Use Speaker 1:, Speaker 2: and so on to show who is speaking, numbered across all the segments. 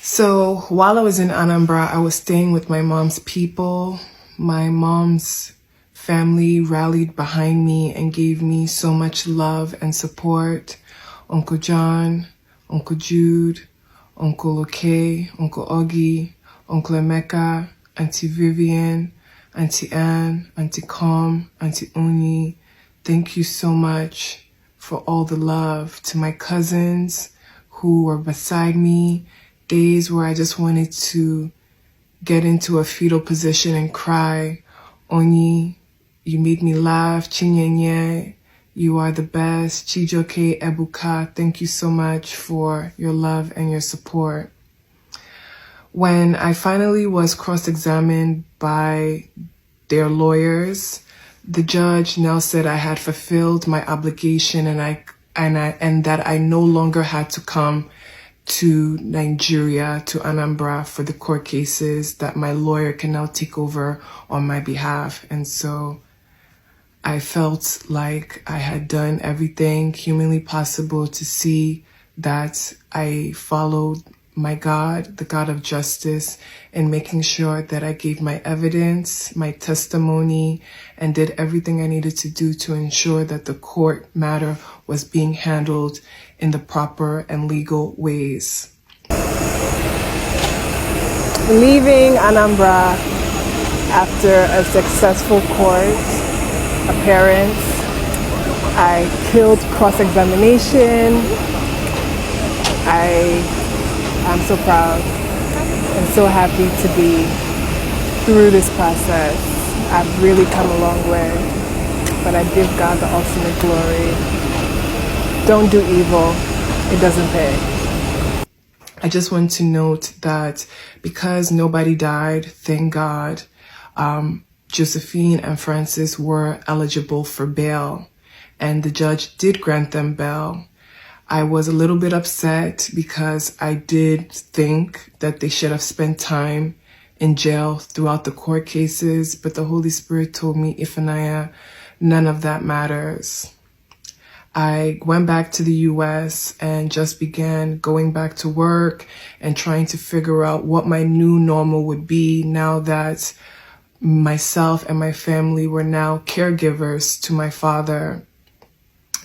Speaker 1: So while I was in Anambra, I was staying with my mom's people. My mom's family rallied behind me and gave me so much love and support. Uncle John, Uncle Jude, Uncle Oke, Uncle Augie, Uncle Emeka, Auntie Vivian, Auntie Anne, Auntie Com, Auntie Oni. Thank you so much for all the love. To my cousins who were beside me, days where I just wanted to get into a fetal position and cry. Oni, you made me laugh. Chinyenye, you are the best. Chijoke, Ebuka, thank you so much for your love and your support. When I finally was cross-examined by their lawyers, the judge now said I had fulfilled my obligation and that I no longer had to come to Nigeria, to Anambra, for the court cases, that my lawyer can now take over on my behalf. And so I felt like I had done everything humanly possible to see that I followed my God, the God of justice, in making sure that I gave my evidence, my testimony, and did everything I needed to do to ensure that the court matter was being handled in the proper and legal ways. Leaving Anambra after a successful court appearance, I killed cross-examination. I'm so proud and so happy to be through this process. I've really come a long way, but I give God the ultimate glory. Don't do evil, it doesn't pay. I just want to note that because nobody died, thank God, Josephine and Francis were eligible for bail, and the judge did grant them bail. I was a little bit upset because I did think that they should have spent time in jail throughout the court cases, but the Holy Spirit told me, IFUNAYA, none of that matters. I went back to the US and just began going back to work and trying to figure out what my new normal would be now that myself and my family were now caregivers to my father.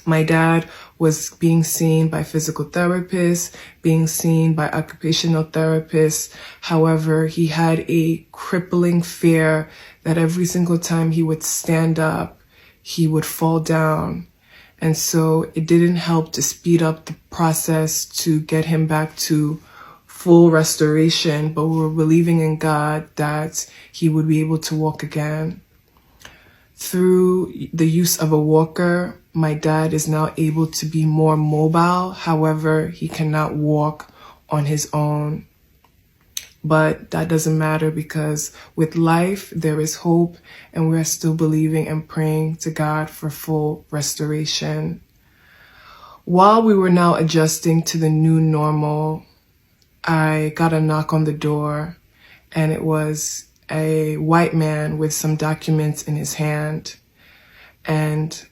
Speaker 1: My dad was being seen by physical therapists, being seen by occupational therapists. However, he had a crippling fear that every single time he would stand up, he would fall down. And so it didn't help to speed up the process to get him back to full restoration, but we were believing in God that he would be able to walk again. Through the use of a walker, my dad is now able to be more mobile. However, he cannot walk on his own. But that doesn't matter because with life, there is hope, and we're still believing and praying to God for full restoration. While we were now adjusting to the new normal, I got a knock on the door, and it was a white man with some documents in his hand. And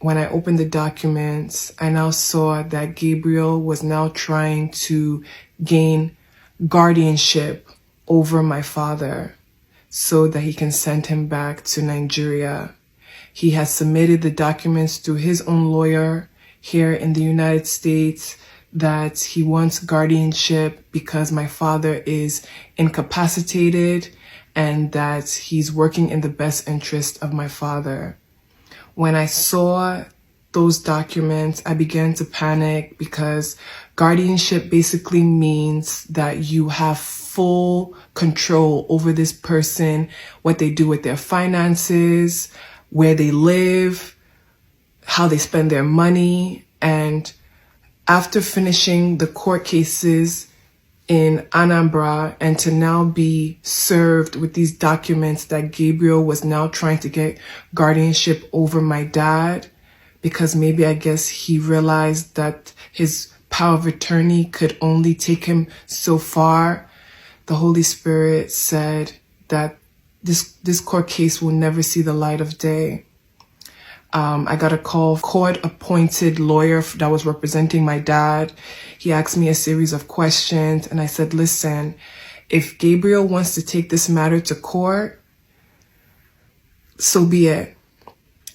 Speaker 1: when I opened the documents, I now saw that Gabriel was now trying to gain guardianship over my father so that he can send him back to Nigeria. He has submitted the documents through his own lawyer here in the United States that he wants guardianship because my father is incapacitated and that he's working in the best interest of my father. When I saw those documents, I began to panic because guardianship basically means that you have full control over this person, what they do with their finances, where they live, how they spend their money. And after finishing the court cases in Anambra and to now be served with these documents that Gabriel was now trying to get guardianship over my dad, because maybe I guess he realized that his power of attorney could only take him so far, the Holy Spirit said that this court case will never see the light of day. I got a call, court-appointed lawyer that was representing my dad. He asked me a series of questions, and I said, listen, if Gabriel wants to take this matter to court, so be it.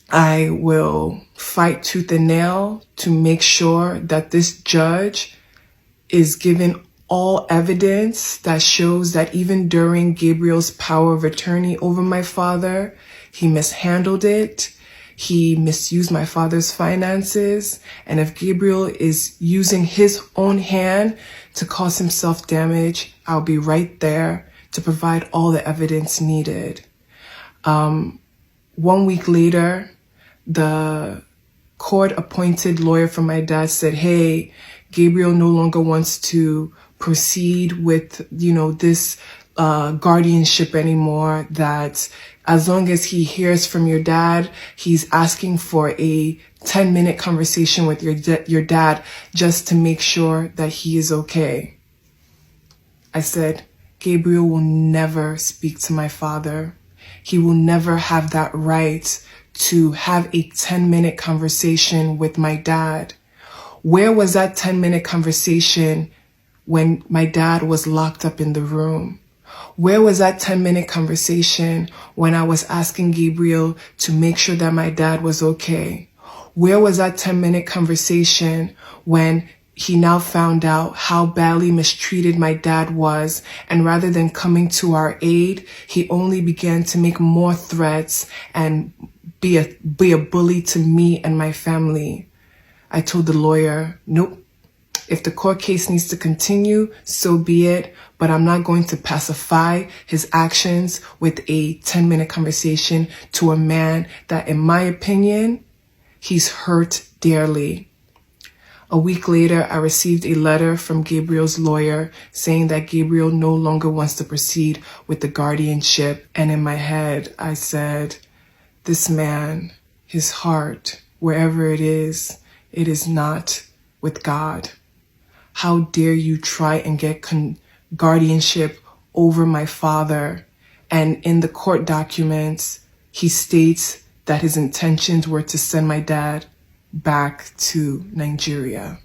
Speaker 1: I will fight tooth and nail to make sure that this judge is given all evidence that shows that even during Gabriel's power of attorney over my father, he mishandled it. He misused my father's finances. And if Gabriel is using his own hand to cause himself damage, I'll be right there to provide all the evidence needed. 1 week later, the court-appointed lawyer for my dad said, hey, Gabriel no longer wants to proceed with, this guardianship anymore, that as long as he hears from your dad, he's asking for a 10-minute conversation with your dad just to make sure that he is okay. I said, Gabriel will never speak to my father. He will never have that right to have a 10-minute conversation with my dad. Where was that 10-minute conversation when my dad was locked up in the room? Where was that 10-minute conversation when I was asking Gabriel to make sure that my dad was okay? Where was that 10-minute conversation when he now found out how badly mistreated my dad was, and rather than coming to our aid, he only began to make more threats and be a bully to me and my family? I told the lawyer, nope. If the court case needs to continue, so be it, but I'm not going to pacify his actions with a 10-minute conversation to a man that, in my opinion, he's hurt dearly. A week later, I received a letter from Gabriel's lawyer saying that Gabriel no longer wants to proceed with the guardianship. And in my head, I said, this man, his heart, wherever it is not with God. How dare you try and get guardianship over my father? And in the court documents, he states that his intentions were to send my dad back to Nigeria.